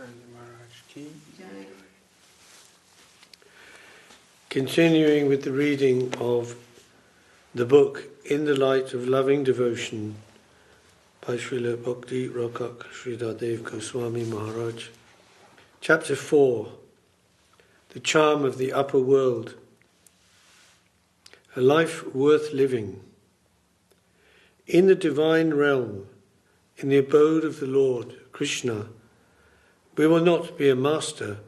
Tridaṇḍī Mahārāj ki. Continuing with the reading of the book In the Light of Loving Devotion by Srila Bhakti Rakṣaka Śrīdhar Dev-Goswāmī Mahārāj. Chapter 4. The Charm of the Upper World. A life worth living. In the divine realm, in the abode of the Lord, Krishna, we will not be a master.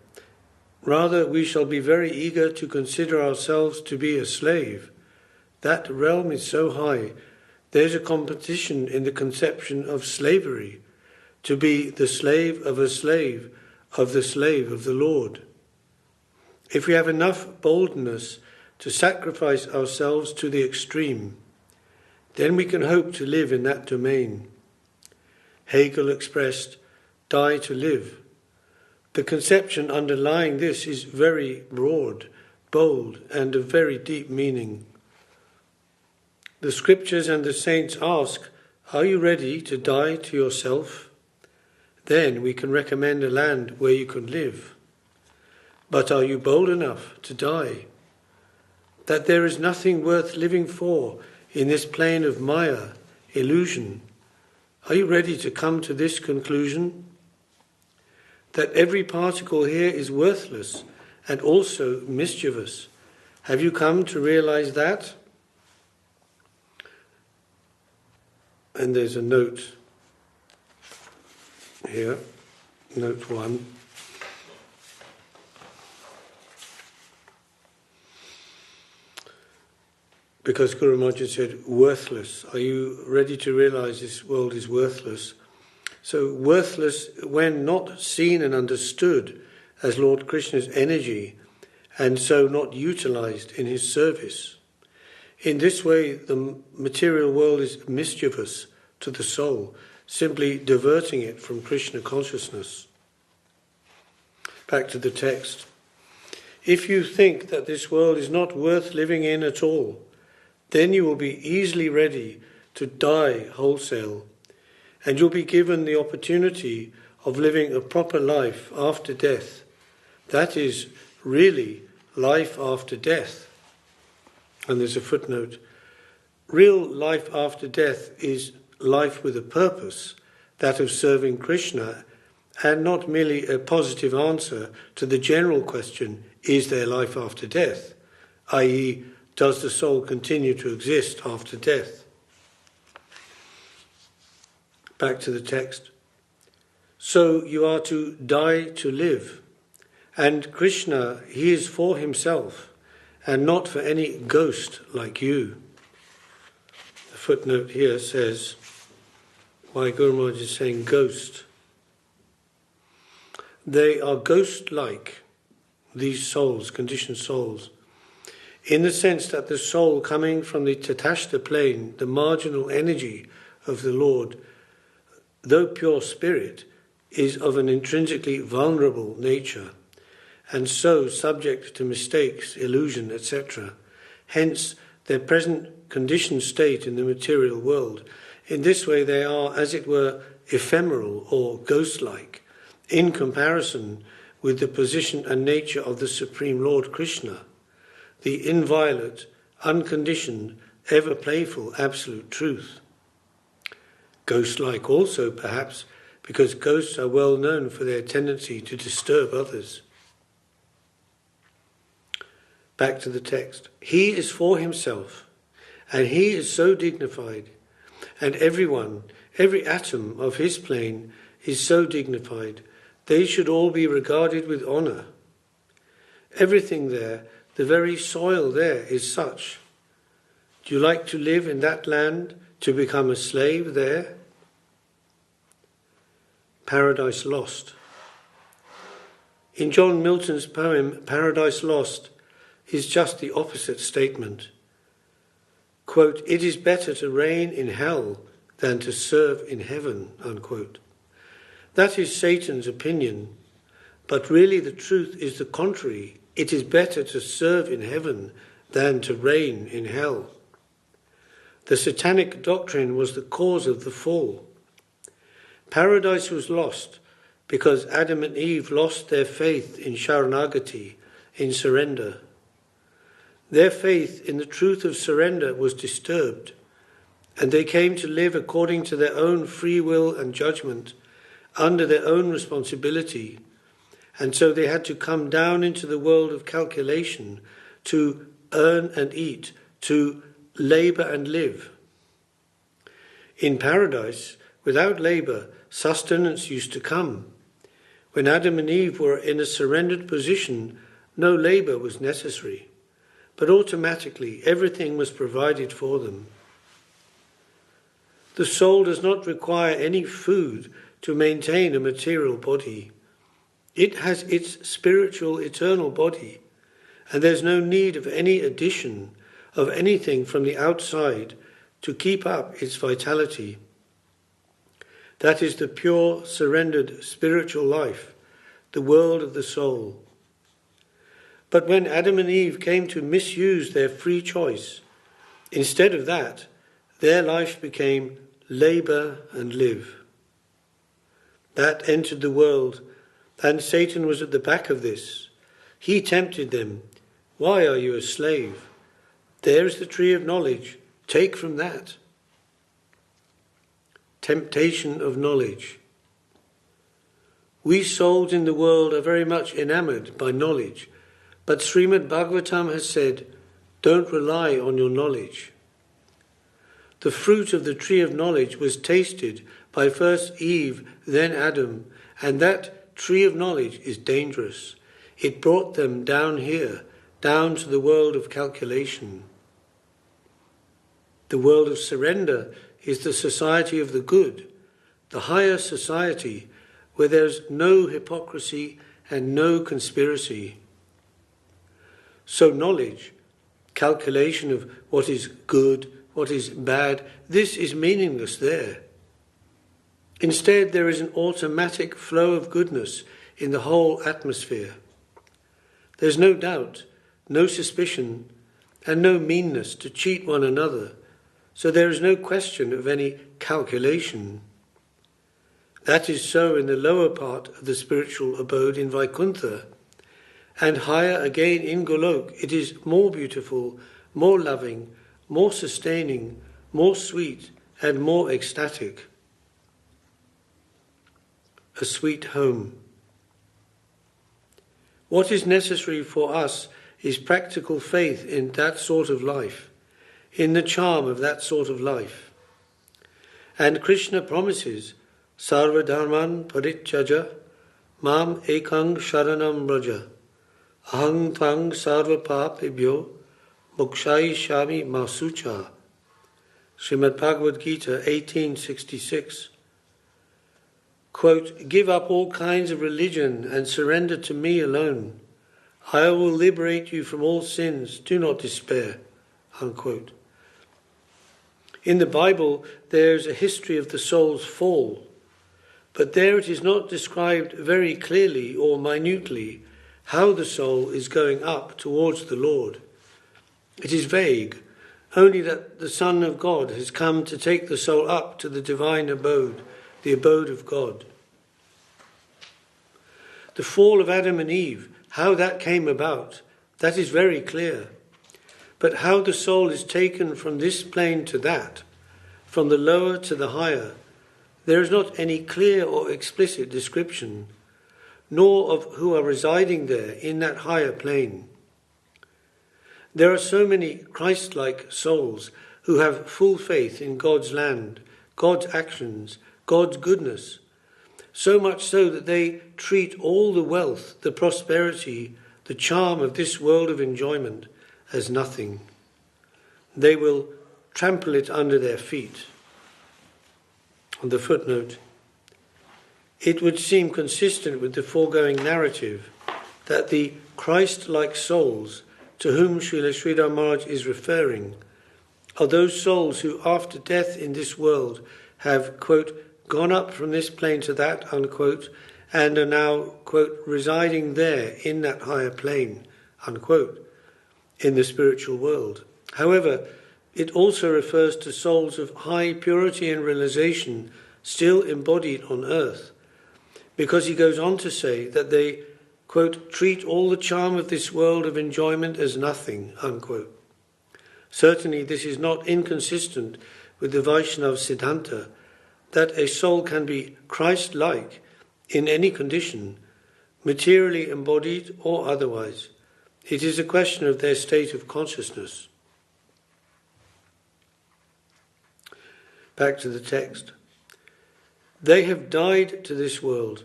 Rather, we shall be very eager to consider ourselves to be a slave. That realm is so high, there is a competition in the conception of slavery, to be the slave of a slave of the slave of the Lord. If we have enough boldness to sacrifice ourselves to the extreme, then we can hope to live in that domain. Hegel expressed, "Die to live." The conception underlying this is very broad, bold, and of very deep meaning. The scriptures and the saints ask, are you ready to die to yourself? Then we can recommend a land where you can live. But are you bold enough to die? That there is nothing worth living for in this plane of Maya, illusion. Are you ready to come to this conclusion? That every particle here is worthless and also mischievous. Have you come to realize that? And there's a note here, note 1. Because Guru Maharaj said, worthless. Are you ready to realize this world is worthless? So worthless when not seen and understood as Lord Krishna's energy, and so not utilized in his service. In this way, the material world is mischievous to the soul, simply diverting it from Krishna consciousness. Back to the text. If you think that this world is not worth living in at all, then you will be easily ready to die wholesale, and you'll be given the opportunity of living a proper life after death. That is really life after death. And there's a footnote. Real life after death is life with a purpose, that of serving Krishna, and not merely a positive answer to the general question, is there life after death? i.e., does the soul continue to exist after death? Back to the text. So you are to die to live. And Krishna, he is for himself, and not for any ghost like you. The footnote here says, why Guru Maharaj is saying ghost. They are ghost-like, these souls, conditioned souls, in the sense that the soul coming from the Tatashta plane, the marginal energy of the Lord, though pure spirit, is of an intrinsically vulnerable nature, and so subject to mistakes, illusion, etc. Hence, their present conditioned state in the material world. In this way they are, as it were, ephemeral or ghost-like, in comparison with the position and nature of the Supreme Lord Krishna, the inviolate, unconditioned, ever-playful absolute truth. Ghost-like also, perhaps, because ghosts are well known for their tendency to disturb others. Back to the text. He is for himself, and he is so dignified, and everyone, every atom of his plane is so dignified, they should all be regarded with honour. Everything there, the very soil there is such. Do you like to live in that land, to become a slave there? Paradise Lost. In John Milton's poem, Paradise Lost is just the opposite statement. Quote, it is better to reign in hell than to serve in heaven, unquote. That is Satan's opinion, but really the truth is the contrary. It is better to serve in heaven than to reign in hell. The satanic doctrine was the cause of the fall. Paradise was lost because Adam and Eve lost their faith in Sharanagati, in surrender. Their faith in the truth of surrender was disturbed, and they came to live according to their own free will and judgment, under their own responsibility, and so they had to come down into the world of calculation to earn and eat, to labour and live. In paradise, without labour, sustenance used to come. When Adam and Eve were in a surrendered position, no labour was necessary, but automatically everything was provided for them. The soul does not require any food to maintain a material body. It has its spiritual eternal body, and there's no need of any addition of anything from the outside to keep up its vitality. That is the pure, surrendered spiritual life, the world of the soul. But when Adam and Eve came to misuse their free choice, instead of that, their life became labour and live. That entered the world, and Satan was at the back of this. He tempted them. Why are you a slave? There is the tree of knowledge. Take from that. Temptation of knowledge. We souls in the world are very much enamoured by knowledge, but Śrīmād Bhagavatam has said, don't rely on your knowledge. The fruit of the tree of knowledge was tasted by first Eve, then Adam, and that tree of knowledge is dangerous. It brought them down here, down to the world of calculation. The world of surrender is the society of the good, the higher society where there is no hypocrisy and no conspiracy. So knowledge, calculation of what is good, what is bad, this is meaningless there. Instead, there is an automatic flow of goodness in the whole atmosphere. There's no doubt, no suspicion, and no meanness to cheat one another, so there is no question of any calculation. That is so in the lower part of the spiritual abode in Vaikuntha, and higher again in Golok it is more beautiful, more loving, more sustaining, more sweet, and more ecstatic. A sweet home. What is necessary for us is practical faith in that sort of life, in the charm of that sort of life. And Krishna promises, Sarva dharman parityaja, mam ekang sharanam braja, ahang tvang sarva papebhyo, mokshayishyami masucha. Srimad Bhagavad Gita 1866. Quote, give up all kinds of religion and surrender to me alone. I will liberate you from all sins. Do not despair. Unquote. In the Bible, there is a history of the soul's fall, but there it is not described very clearly or minutely how the soul is going up towards the Lord. It is vague, only that the Son of God has come to take the soul up to the divine abode, the abode of God. The fall of Adam and Eve, how that came about, that is very clear. But how the soul is taken from this plane to that, from the lower to the higher, there is not any clear or explicit description, nor of who are residing there in that higher plane. There are so many Christ-like souls who have full faith in God's land, God's actions, God's goodness, so much so that they treat all the wealth, the prosperity, the charm of this world of enjoyment as nothing. They will trample it under their feet. On the footnote, it would seem consistent with the foregoing narrative that the Christ-like souls to whom Srila Śrīdhar Mahārāj is referring are those souls who after death in this world have, quote, gone up from this plane to that, unquote, and are now, quote, residing there in that higher plane, unquote, in the spiritual world. However, it also refers to souls of high purity and realization still embodied on earth, because he goes on to say that they, quote, treat all the charm of this world of enjoyment as nothing, unquote. Certainly this is not inconsistent with the Vaishnava Siddhanta that a soul can be Christ-like in any condition, materially embodied or otherwise. It is a question of their state of consciousness. Back to the text. They have died to this world.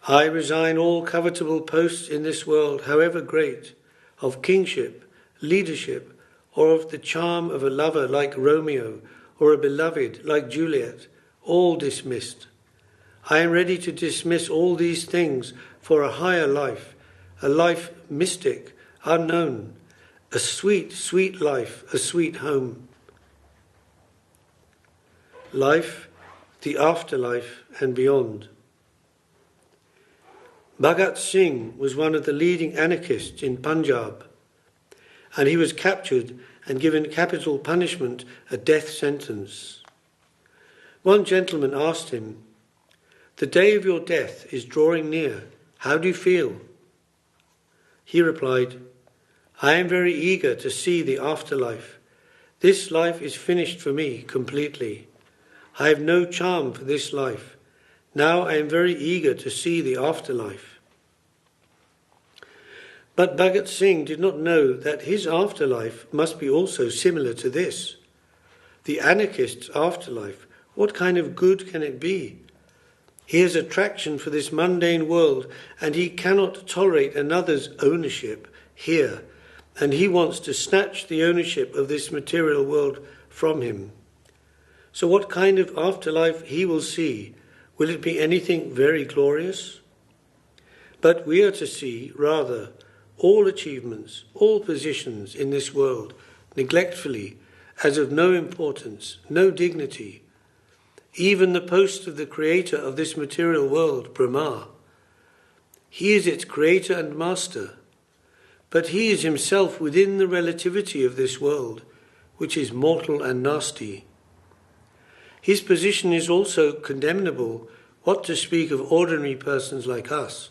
I resign all covetable posts in this world, however great, of kingship, leadership, or of the charm of a lover like Romeo, or a beloved like Juliet, all dismissed. I am ready to dismiss all these things for a higher life, a life mystic, unknown, a sweet, sweet life, a sweet home. Life, the afterlife and beyond. Bhagat Singh was one of the leading anarchists in Punjab, and he was captured and given capital punishment, a death sentence. One gentleman asked him, "The day of your death is drawing near. How do you feel?" He replied, "I am very eager to see the afterlife. This life is finished for me completely. I have no charm for this life. Now I am very eager to see the afterlife." But Bhagat Singh did not know that his afterlife must be also similar to this. The anarchist's afterlife, what kind of good can it be? He has attraction for this mundane world, and he cannot tolerate another's ownership here, and he wants to snatch the ownership of this material world from him. So what kind of afterlife he will see? Will it be anything very glorious? But we are to see, rather, all achievements, all positions in this world, neglectfully, as of no importance, no dignity. Even the post of the creator of this material world, Brahma. He is its creator and master, but he is himself within the relativity of this world, which is mortal and nasty. His position is also condemnable, what to speak of ordinary persons like us.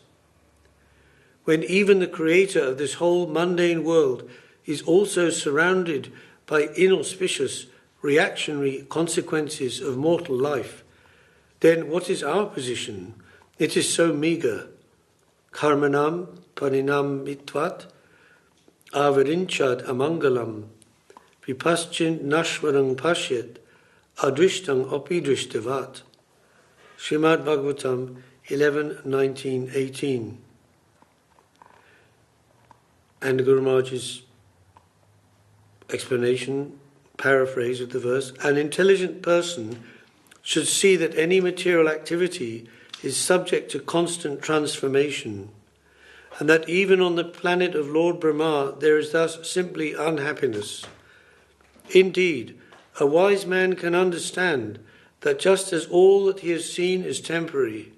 When even the creator of this whole mundane world is also surrounded by inauspicious, reactionary consequences of mortal life, then what is our position? It is so meagre. Karmanam paninam mitvat avarinchad amangalam vipaschin nashvarang pashyat adrishtang opi drishtavat. Śrīmād Bhagavatam 11:19-18. And Guru Maharaj's explanation, paraphrase of the verse, an intelligent person should see that any material activity is subject to constant transformation, and that even on the planet of Lord Brahma there is thus simply unhappiness. Indeed, a wise man can understand that just as all that he has seen is temporary,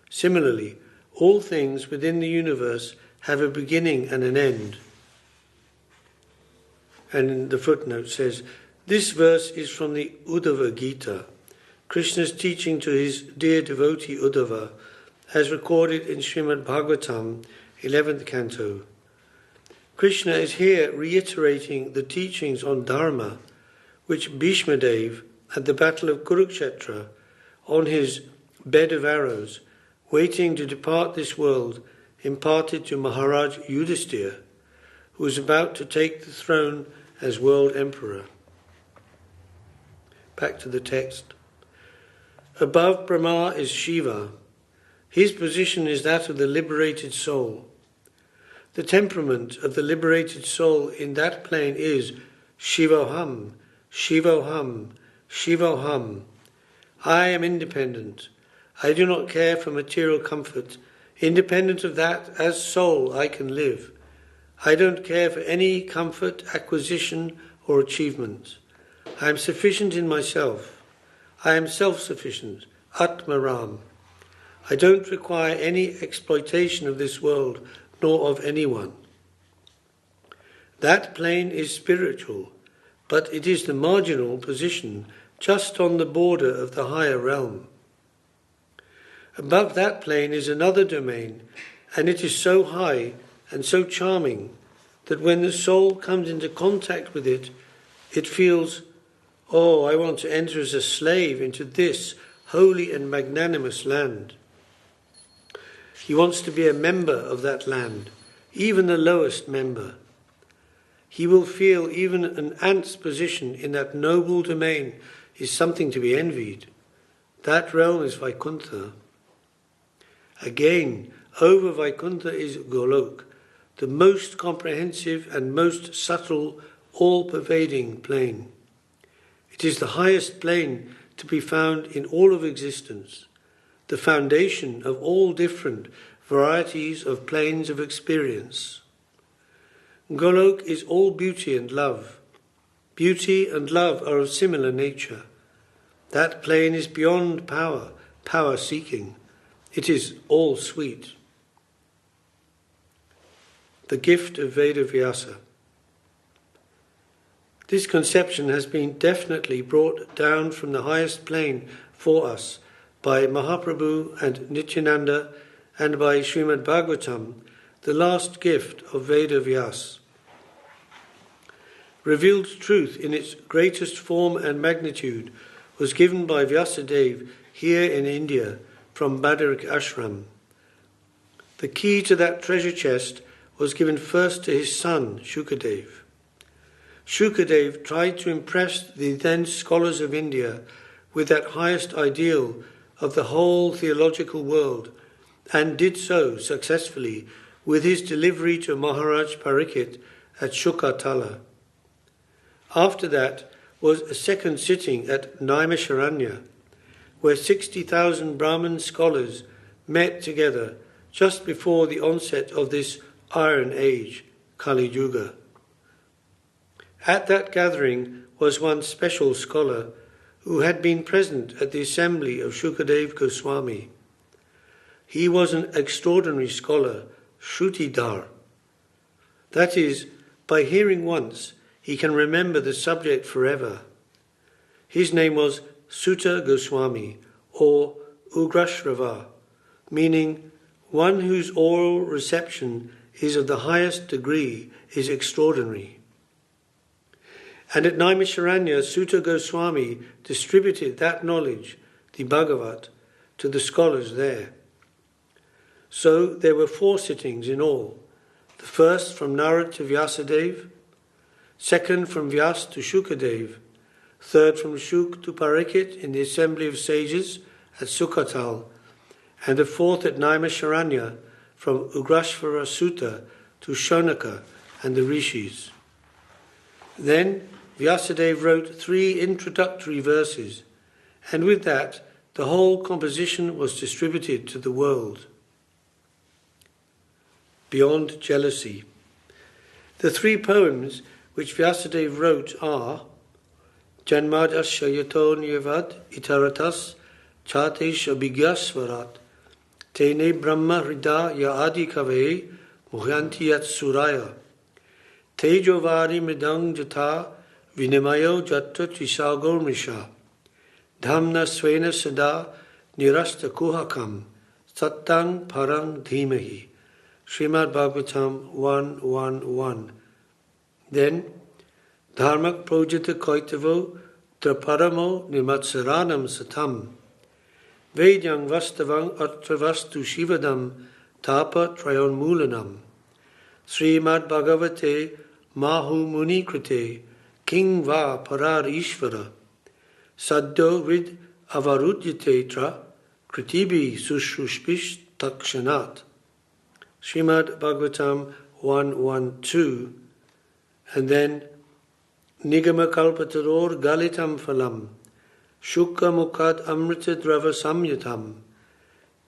similarly, all things within the universe have a beginning and an end. And in the footnote says, this verse is from the Uddhava Gita, Krishna's teaching to his dear devotee Uddhava, as recorded in Śrīmād Bhagavatam, 11th canto. Krishna is here reiterating the teachings on Dharma, which Bhishma Dev, at the battle of Kurukshetra, on his bed of arrows, waiting to depart this world, imparted to Maharaj Yudhisthira, who was about to take the throne as world emperor. Back to the text. Above Brahma is Shiva. His position is that of the liberated soul. The temperament of the liberated soul in that plane is Shivoham, Shivoham, Shivoham. I am independent. I do not care for material comfort. Independent of that, as soul, I can live. I don't care for any comfort, acquisition, or achievement. I am sufficient in myself. I am self-sufficient, Atmaram. I don't require any exploitation of this world, nor of anyone. That plane is spiritual, but it is the marginal position, just on the border of the higher realm. Above that plane is another domain, and it is so high and so charming that when the soul comes into contact with it, it feels, oh, I want to enter as a slave into this holy and magnanimous land. He wants to be a member of that land, even the lowest member. He will feel even an ant's position in that noble domain is something to be envied. That realm is Vaikuntha. Again, over Vaikuntha is Golok, the most comprehensive and most subtle, all-pervading plane. It is the highest plane to be found in all of existence, the foundation of all different varieties of planes of experience. Golok is all beauty and love. Beauty and love are of similar nature. That plane is beyond power, power-seeking. It is all sweet. The gift of Veda-Vyasa. This conception has been definitely brought down from the highest plane for us by Mahaprabhu and Nityananda and by Śrīmād Bhagavatam, the last gift of Veda-Vyasa. Revealed truth in its greatest form and magnitude was given by Vyasadeva here in India from Badarik Ashram. The key to that treasure chest was given first to his son, Shukadeva. Shukadeva tried to impress the then scholars of India with that highest ideal of the whole theological world, and did so successfully with his delivery to Maharaj Parikshit at Shukatala. After that was a second sitting at Naimisharanya, where 60,000 Brahmin scholars met together just before the onset of this Iron Age, Kali Yuga. At that gathering was one special scholar who had been present at the assembly of Dev-Goswāmī. He was an extraordinary scholar, Śrīdhar. That is, by hearing once, he can remember the subject forever. His name was Sutta Goswāmī, or Ugrashrava, meaning one whose oral reception is of the highest degree, is extraordinary. And at Naimisharanya, Sutta Goswāmī distributed that knowledge, the Bhagavat, to the scholars there. So there were 4 sittings in all. The first from Narad to Vyasadeva, second from Vyas to Shukadeva, third from Shuk to Parikshit in the assembly of sages at Sukatal, and the fourth at Naimisharanya from Ugrashvara Sutta to Shonaka and the Rishis. Then Vyasadeva wrote 3 introductory verses, and with that the whole composition was distributed to the world. Beyond Jealousy. The 3 poems which Vyasadeva wrote are Janmadasya yato nirvad itaratas chatesh abhigyasvarat tene brahma hrida ya adi kave muhyanti yat suraya tejovari midang jata vinamayo jatta trisagor misha dhamna svena sada nirasta kuhakam sattang parang dhimahi. Śrīmād Bhagavatam 1.1.1. Then, Dharmak projita koitavo traparamo nimatsaranam satam vedyang vastavang atravastu shivadam tapa trayon mulanam Śrīmād Bhagavate mahu muni krite king va parar ishvara saddo vid avarudyate tra kritibi sushrushpish takshanat. Śrīmād Bhagavatam 1.1.2, and then Nigama Kalpataror Galitam Phalam Shukka Mukad Amrita Drava Samyatam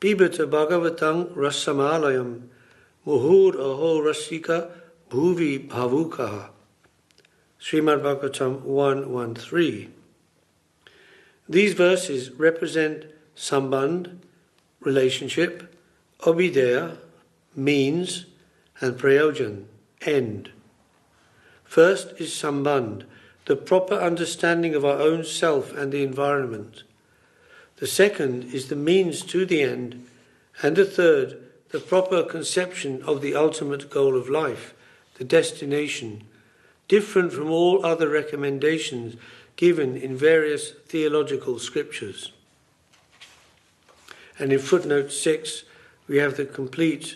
Pibata Bhagavatang Rasamalayam Muhur Aho Rasika Bhuvi Bhavukaha. Śrīmād Bhagavatam 1.1.3. These verses represent Sambandh, relationship, Abhideya, means, and Prayojan, end. First is Sambandh, the proper understanding of our own self and the environment. The second is the means to the end. And the third, the proper conception of the ultimate goal of life, the destination, different from all other recommendations given in various theological scriptures. And in footnote 6, we have the complete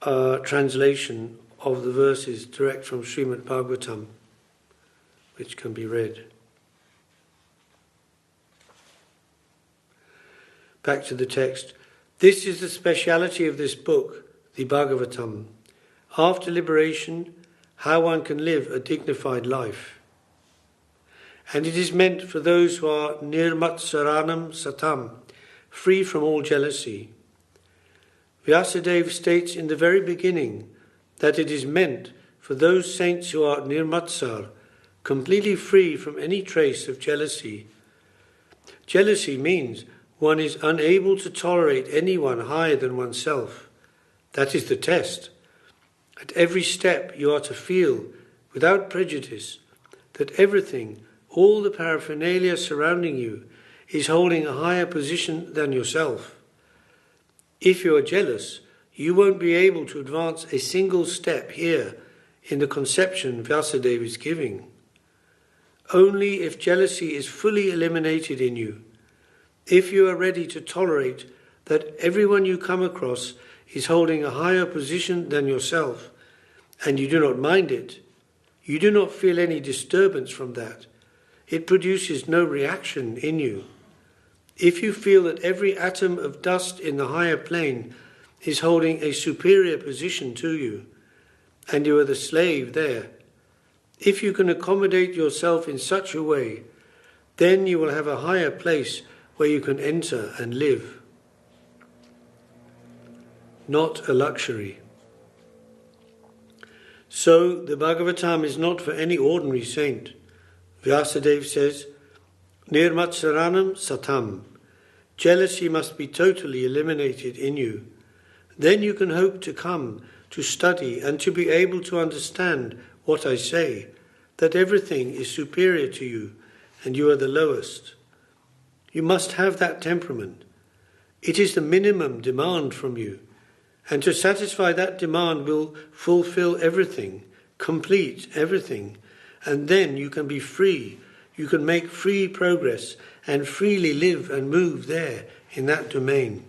translation of the verses direct from Śrīmad Bhagavatam, which can be read. Back to the text. This is the speciality of this book, the Bhagavatam. After liberation, how one can live a dignified life. And it is meant for those who are nirmatsaranam satam, free from all jealousy. Vyasadeva states in the very beginning that it is meant for those saints who are nirmatsar, completely free from any trace of jealousy. Jealousy means one is unable to tolerate anyone higher than oneself. That is the test. At every step you are to feel, without prejudice, that everything, all the paraphernalia surrounding you, is holding a higher position than yourself. If you are jealous, you won't be able to advance a single step here in the conception Vyasadeva is giving. Only if jealousy is fully eliminated in you, if you are ready to tolerate that everyone you come across is holding a higher position than yourself, and you do not mind it, you do not feel any disturbance from that, it produces no reaction in you. If you feel that every atom of dust in the higher plane is holding a superior position to you, and you are the slave there, if you can accommodate yourself in such a way, then you will have a higher place where you can enter and live. Not a luxury. So the Bhagavatam is not for any ordinary saint. Vyasadeva says, Nirmatsaranam satam. Jealousy must be totally eliminated in you. Then you can hope to come to study and to be able to understand what I say, that everything is superior to you and you are the lowest. You must have that temperament. It is the minimum demand from you, and to satisfy that demand will fulfill everything, complete everything, and then you can be free. You can make free progress and freely live and move there in that domain.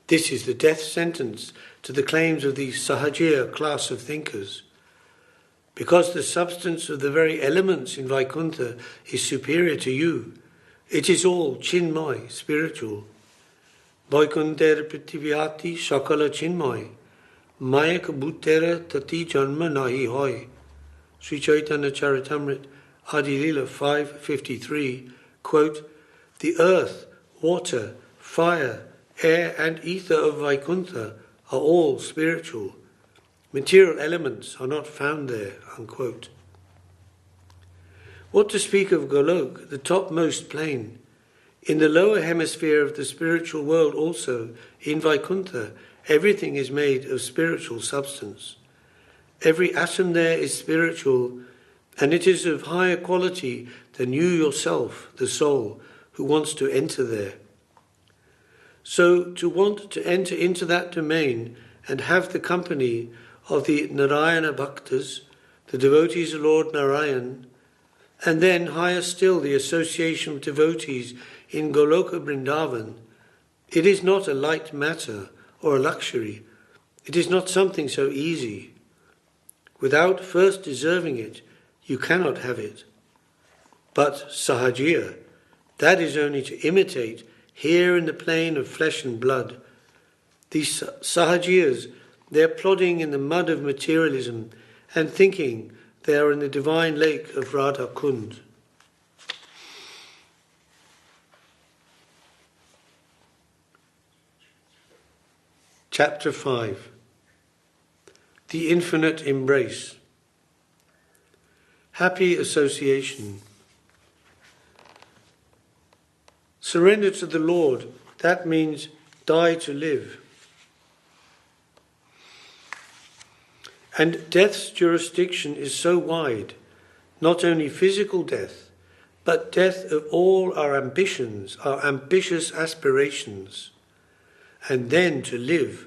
This is the death sentence to the claims of the Sahajiya class of thinkers. Because the substance of the very elements in Vaikuntha is superior to you, it is all Chinmay, spiritual. Vaikuntera Prithiviyati Sakala Chinmay, Mayak Bhuttera Tati Janma Nahi Hoy. Sri Chaitanya Charitamrita Adi Lila 5:53, quote, the earth, water, fire, air and ether of Vaikuntha are all spiritual. Material elements are not found there, unquote. What to speak of Golok, the topmost plane? In the lower hemisphere of the spiritual world also, in Vaikuntha, everything is made of spiritual substance. Every atom there is spiritual, and it is of higher quality than you yourself, the soul, who wants to enter there. So to want to enter into that domain and have the company of the Narayana Bhaktas, the devotees of Lord Narayan, and then higher still the association of devotees in Goloka Vrindavan, it is not a light matter or a luxury. It is not something so easy. Without first deserving it, you cannot have it. But Sahajiya, that is only to imitate here in the plane of flesh and blood. These Sahajiyas, they are plodding in the mud of materialism and thinking they are in the divine lake of Radha Kund. Chapter 5. The Infinite Embrace. Happy association. Surrender to the Lord, that means die to live. And death's jurisdiction is so wide, not only physical death, but death of all our ambitions, our ambitious aspirations, and then to live.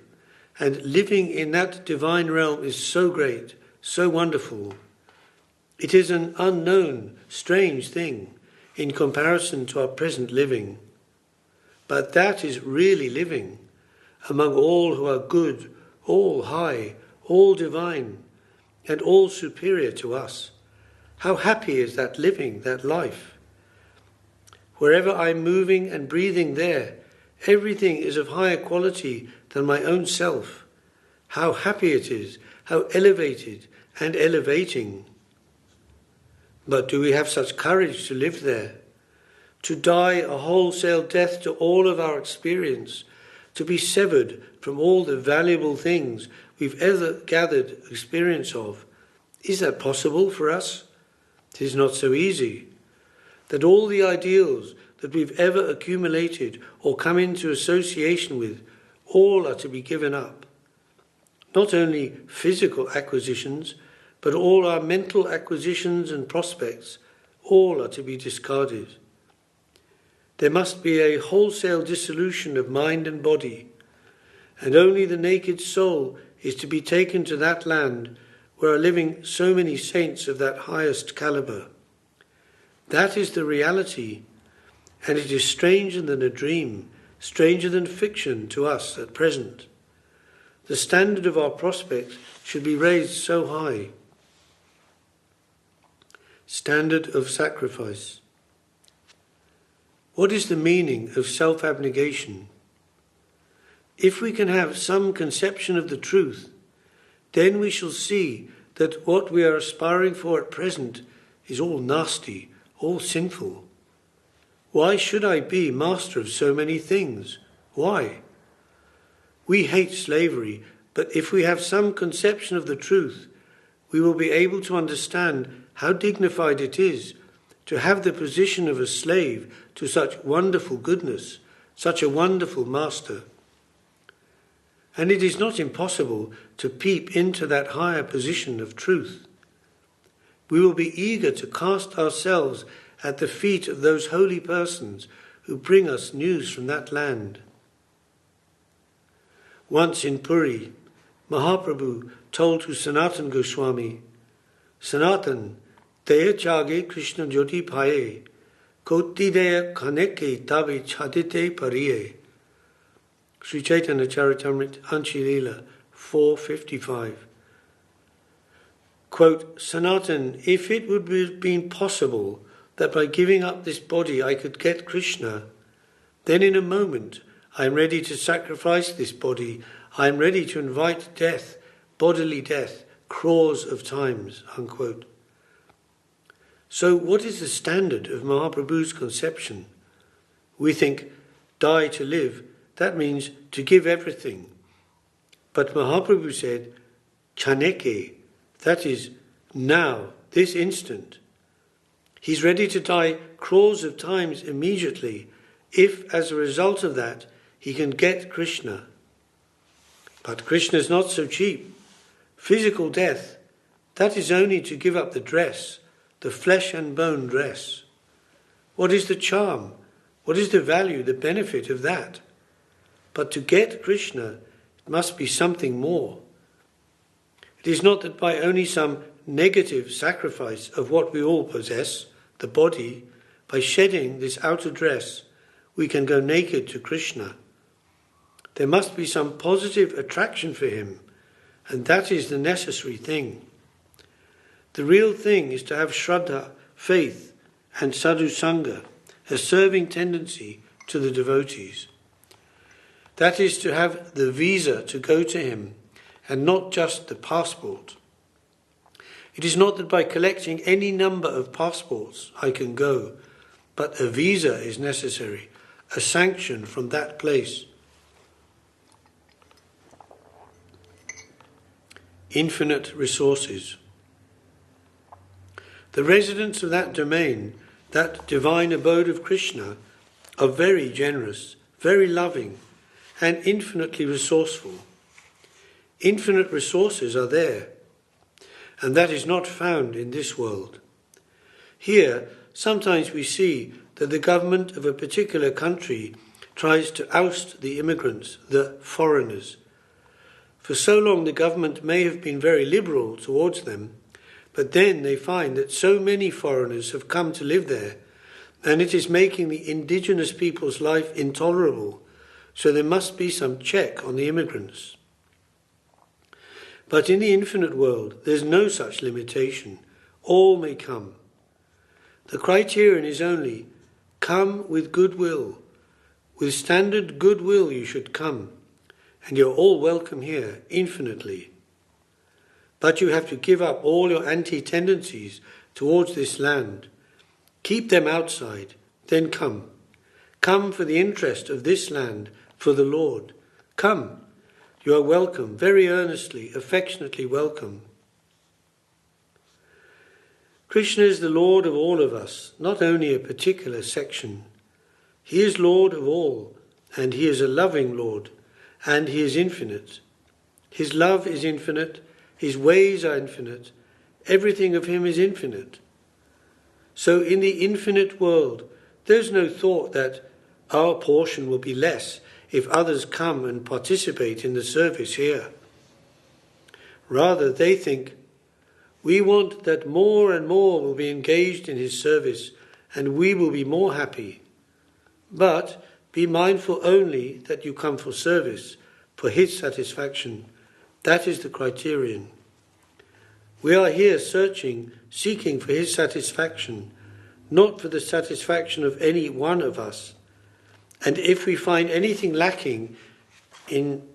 And living in that divine realm is so great, so wonderful. It is an unknown, strange thing in comparison to our present living. But that is really living among all who are good, all high, all divine, and all superior to us. How happy is that living, that life? Wherever I'm moving and breathing there, everything is of higher quality than my own self. How happy it is, how elevated and elevating. But do we have such courage to live there? To die a wholesale death to all of our experience, to be severed from all the valuable things we've ever gathered experience of. Is that possible for us? It is not so easy. That all the ideals that we've ever accumulated or come into association with, all are to be given up. Not only physical acquisitions, but all our mental acquisitions and prospects, all are to be discarded. There must be a wholesale dissolution of mind and body, and only the naked soul is to be taken to that land where are living so many saints of that highest caliber. That is the reality, and it is stranger than a dream, stranger than fiction to us at present. The standard of our prospects should be raised so high. Standard of sacrifice. What is the meaning of self-abnegation? If we can have some conception of the truth, then we shall see that what we are aspiring for at present is all nasty, all sinful. Why should I be master of so many things? Why? We hate slavery, but if we have some conception of the truth, we will be able to understand how dignified it is to have the position of a slave to such wonderful goodness, such a wonderful master. And it is not impossible to peep into that higher position of truth. We will be eager to cast ourselves at the feet of those holy persons who bring us news from that land. Once in Puri, Mahaprabhu told to Sanatana Goswāmī, Sanatan, Deya chage Krishna jyoti paye, koti deya khaneke tabe chadite pariye. Sri Chaitanya Charitamrita Anchilila 455. Quote, Sanatan, if it would have been possible that by giving up this body I could get Krishna, then in a moment I am ready to sacrifice this body, I am ready to invite death, bodily death, crores of times, unquote. So what is the standard of Mahaprabhu's conception? We think, die to live, that means to give everything. But Mahaprabhu said, chaneke, that is now, this instant. He's ready to die crores of times immediately, if as a result of that he can get Krishna. But Krishna is not so cheap. Physical death, that is only to give up the dress, the flesh and bone dress. What is the charm? What is the value, the benefit of that? But to get Krishna, it must be something more. It is not that by only some negative sacrifice of what we all possess, the body, by shedding this outer dress, we can go naked to Krishna. There must be some positive attraction for him, and that is the necessary thing. The real thing is to have Shraddha, faith, and sadhu sangha, a serving tendency to the devotees. That is to have the visa to go to him, and not just the passport. It is not that by collecting any number of passports I can go, but a visa is necessary, a sanction from that place. Infinite resources. The residents of that domain, that divine abode of Krishna, are very generous, very loving, and infinitely resourceful. Infinite resources are there, and that is not found in this world. Here, sometimes we see that the government of a particular country tries to oust the immigrants, the foreigners. For so long the government may have been very liberal towards them, but then they find that so many foreigners have come to live there, and it is making the indigenous people's life intolerable, so there must be some check on the immigrants. But in the infinite world, there's no such limitation. All may come. The criterion is only, come with goodwill. With standard goodwill you should come, and you're all welcome here, infinitely. But you have to give up all your anti-tendencies towards this land. Keep them outside, then come. Come for the interest of this land, for the Lord. Come. You are welcome, very earnestly, affectionately welcome. Krishna is the Lord of all of us, not only a particular section. He is Lord of all, and He is a loving Lord, and He is infinite. His love is infinite, His ways are infinite, everything of Him is infinite. So in the infinite world, there's no thought that our portion will be less if others come and participate in the service here. Rather, they think, we want that more and more will be engaged in His service, and we will be more happy. But be mindful only that you come for service, for His satisfaction. That is the criterion. We are here seeking for His satisfaction, not for the satisfaction of any one of us. And if we find anything lacking in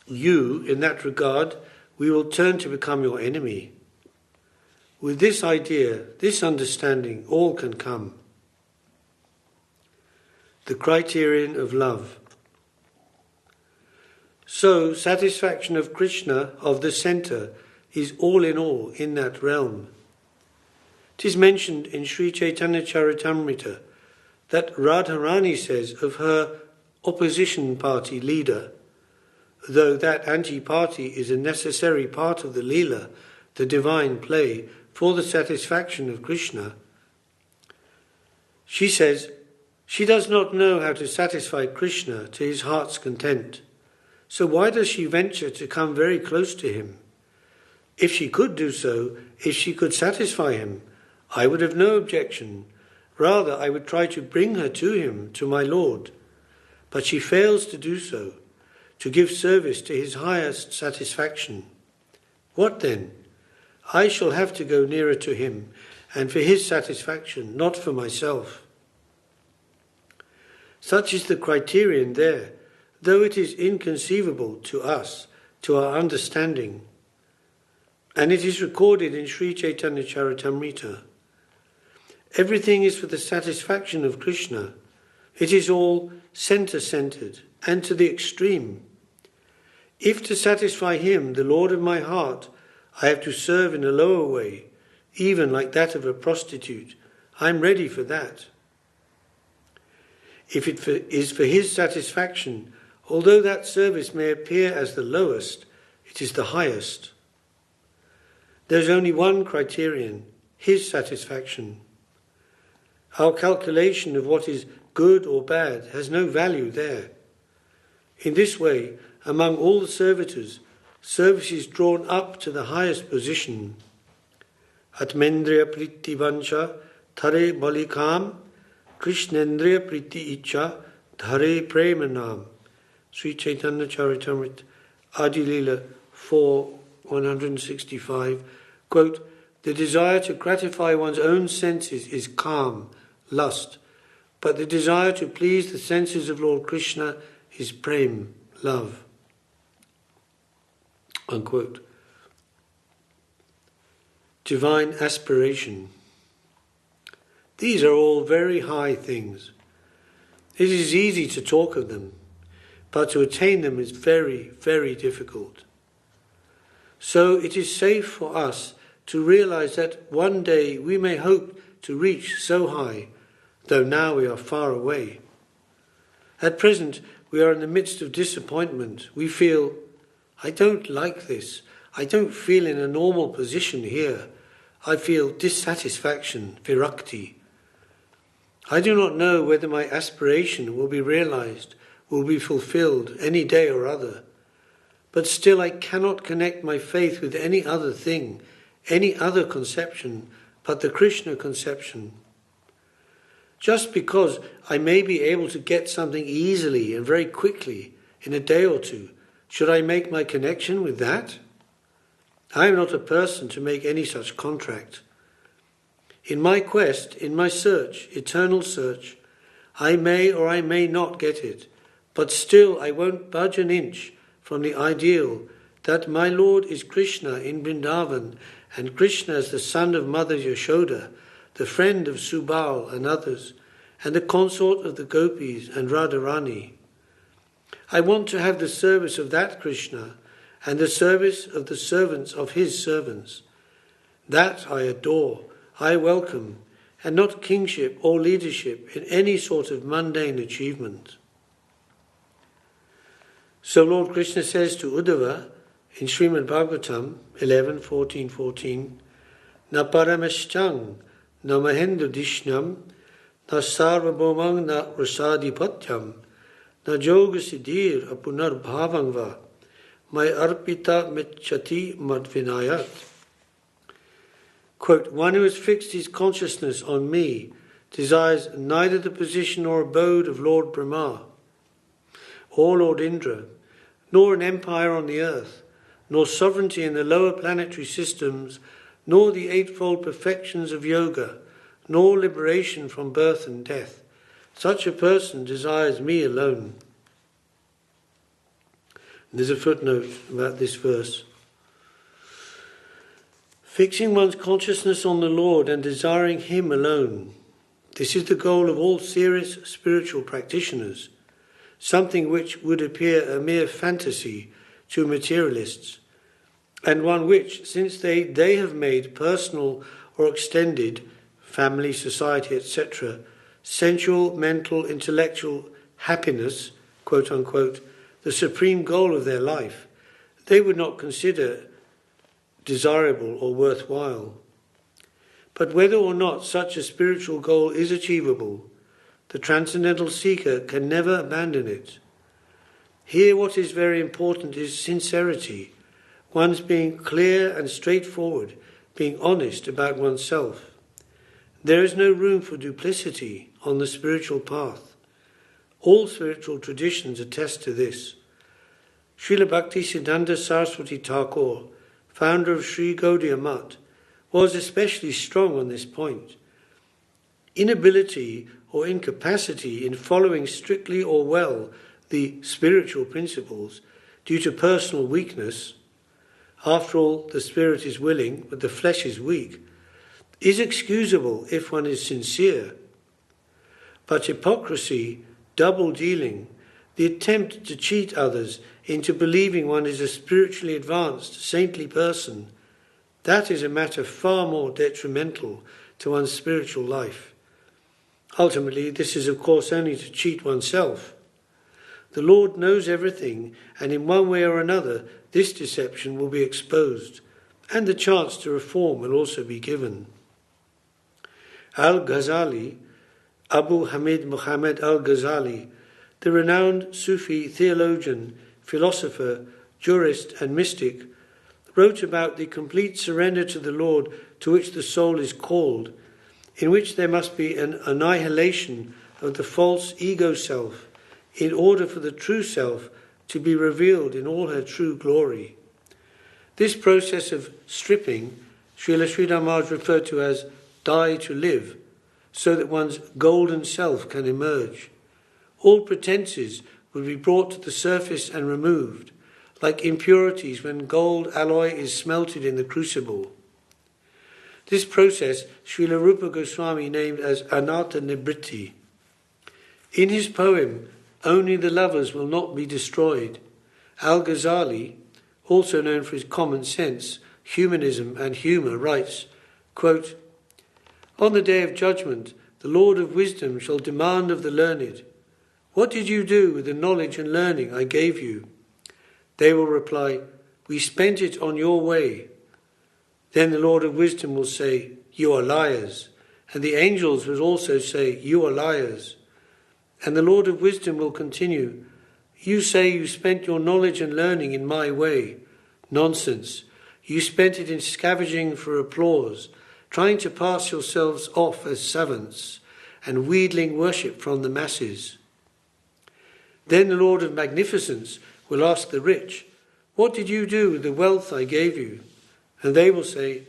you in that regard, we will turn to become your enemy. With this idea, this understanding, all can come. The criterion of love. So, satisfaction of Krishna, of the centre, is all in that realm. It is mentioned in Sri Chaitanya Charitamrita that Radharani says of her opposition party leader, though that anti-party is a necessary part of the Leela, the divine play, for the satisfaction of Krishna, she says, she does not know how to satisfy Krishna to his heart's content. So why does she venture to come very close to him? If she could do so, if she could satisfy him, I would have no objection. Rather, I would try to bring her to him, to my Lord. But she fails to do so, to give service to his highest satisfaction. What then? I shall have to go nearer to him, and for his satisfaction, not for myself. Such is the criterion there, though it is inconceivable to us, to our understanding. And it is recorded in Sri Chaitanya Charitamrita. Everything is for the satisfaction of Krishna. It is all centre-centred and to the extreme. If to satisfy him, the Lord of my heart, I have to serve in a lower way, even like that of a prostitute, I am ready for that. If it is for his satisfaction, although that service may appear as the lowest, it is the highest. There is only one criterion, his satisfaction. Our calculation of what is good or bad has no value there. In this way, among all the servitors, service is drawn up to the highest position. Atmendriya priti vancha thare balikam krishnendriya priti icha dhare premanam. Sri Chaitanya Charitamrita Adi Leela 4:165. Quote, the desire to gratify one's own senses is calm, lust, but the desire to please the senses of Lord Krishna is prem, love. Unquote. Divine aspiration. These are all very high things. It is easy to talk of them, but to attain them is very, very difficult. So it is safe for us to realize that one day we may hope to reach so high, though now we are far away. At present, we are in the midst of disappointment. We feel, I don't like this. I don't feel in a normal position here. I feel dissatisfaction, virakti. I do not know whether my aspiration will be realized, will be fulfilled any day or other, but still I cannot connect my faith with any other thing, any other conception but the Krishna conception. Just because I may be able to get something easily and very quickly in a day or two, should I make my connection with that? I am not a person to make any such contract. In my quest, in my search, eternal search, I may or I may not get it, but still I won't budge an inch from the ideal that my Lord is Krishna in Vrindavan, and Krishna is the son of Mother Yashoda, the friend of Subal and others, and the consort of the gopis and Radharani. I want to have the service of that Krishna and the service of the servants of his servants. That I adore, I welcome, and not kingship or leadership in any sort of mundane achievement. So Lord Krishna says to Uddhava in Srimad Bhagavatam 11:14, Na parameshchang, na mahendradishnam, na sarvabhaumang, na rasadhipatyam, na yoga siddhir apunar bhavangva, mai arpita mechati madvinayat. Quote, one who has fixed his consciousness on me desires neither the position or abode of Lord Brahma, or Lord Indra, nor an empire on the earth, nor sovereignty in the lower planetary systems, nor the eightfold perfections of yoga, nor liberation from birth and death. Such a person desires me alone. And there's a footnote about this verse. Fixing one's consciousness on the Lord and desiring him alone. This is the goal of all serious spiritual practitioners, something which would appear a mere fantasy to materialists, and one which, since they have made personal or extended, family, society, etc., sensual, mental, intellectual happiness, quote unquote, the supreme goal of their life, they would not consider desirable or worthwhile. But whether or not such a spiritual goal is achievable, the transcendental seeker can never abandon it. Here what is very important is sincerity, one's being clear and straightforward, being honest about oneself. There is no room for duplicity on the spiritual path. All spiritual traditions attest to this. Srila Bhakti Siddhanta Saraswati Thakur, founder of Sri Gaudiya Math, was especially strong on this point. Inability or incapacity in following strictly or well the spiritual principles due to personal weakness, after all the spirit is willing but the flesh is weak, is excusable if one is sincere. But hypocrisy, double-dealing, the attempt to cheat others into believing one is a spiritually advanced, saintly person, that is a matter far more detrimental to one's spiritual life. Ultimately, this is of course only to cheat oneself. The Lord knows everything, and in one way or another this deception will be exposed, and the chance to reform will also be given. Al-Ghazali, Abu Hamid Muhammad al-Ghazali, the renowned Sufi theologian, philosopher, jurist and mystic, wrote about the complete surrender to the Lord to which the soul is called, in which there must be an annihilation of the false ego self in order for the true self to be revealed in all her true glory. This process of stripping, Srila Śrīdhar Mahārāj referred to as die to live, so that one's golden self can emerge. All pretenses will be brought to the surface and removed, like impurities when gold alloy is smelted in the crucible. This process Srila Rupa Goswāmī named as Anatta Nibritti. In his poem, Only the Lovers Will Not Be Destroyed, Al-Ghazali, also known for his common sense, humanism and humour, writes, quote, on the day of judgment, the Lord of wisdom shall demand of the learned, what did you do with the knowledge and learning I gave you? They will reply, we spent it on your way. Then the Lord of Wisdom will say, "You are liars." And the angels will also say, "You are liars." And the Lord of Wisdom will continue, "You say you spent your knowledge and learning in my way. Nonsense. You spent it in scavenging for applause, trying to pass yourselves off as savants, and wheedling worship from the masses." Then the Lord of Magnificence will ask the rich, "What did you do with the wealth I gave you?" And they will say,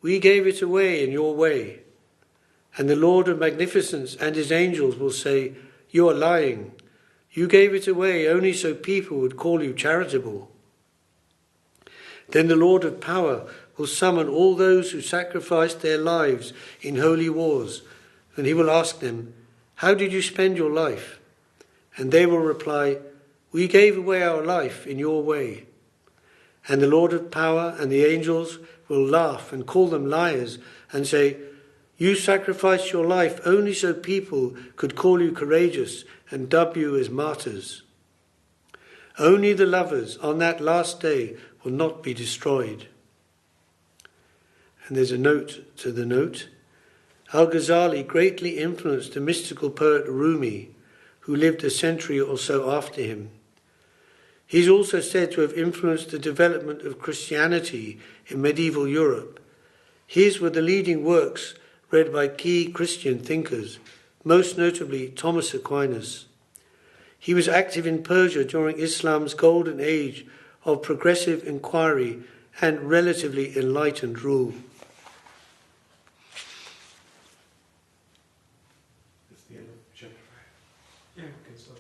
"We gave it away in your way." And the Lord of Magnificence and his angels will say, "You are lying. You gave it away only so people would call you charitable." Then the Lord of Power will summon all those who sacrificed their lives in holy wars, and he will ask them, "How did you spend your life?" And they will reply, "We gave away our life in your way." And the Lord of Power and the angels will laugh and call them liars and say, "You sacrificed your life only so people could call you courageous and dub you as martyrs." Only the lovers on that last day will not be destroyed. And there's a note to the note. Al-Ghazali greatly influenced the mystical poet Rumi, who lived a century or so after him. He's also said to have influenced the development of Christianity in medieval Europe. His were the leading works read by key Christian thinkers, most notably Thomas Aquinas. He was active in Persia during Islam's golden age of progressive inquiry and relatively enlightened rule. That's the end of chapter 5. Yeah, good stuff.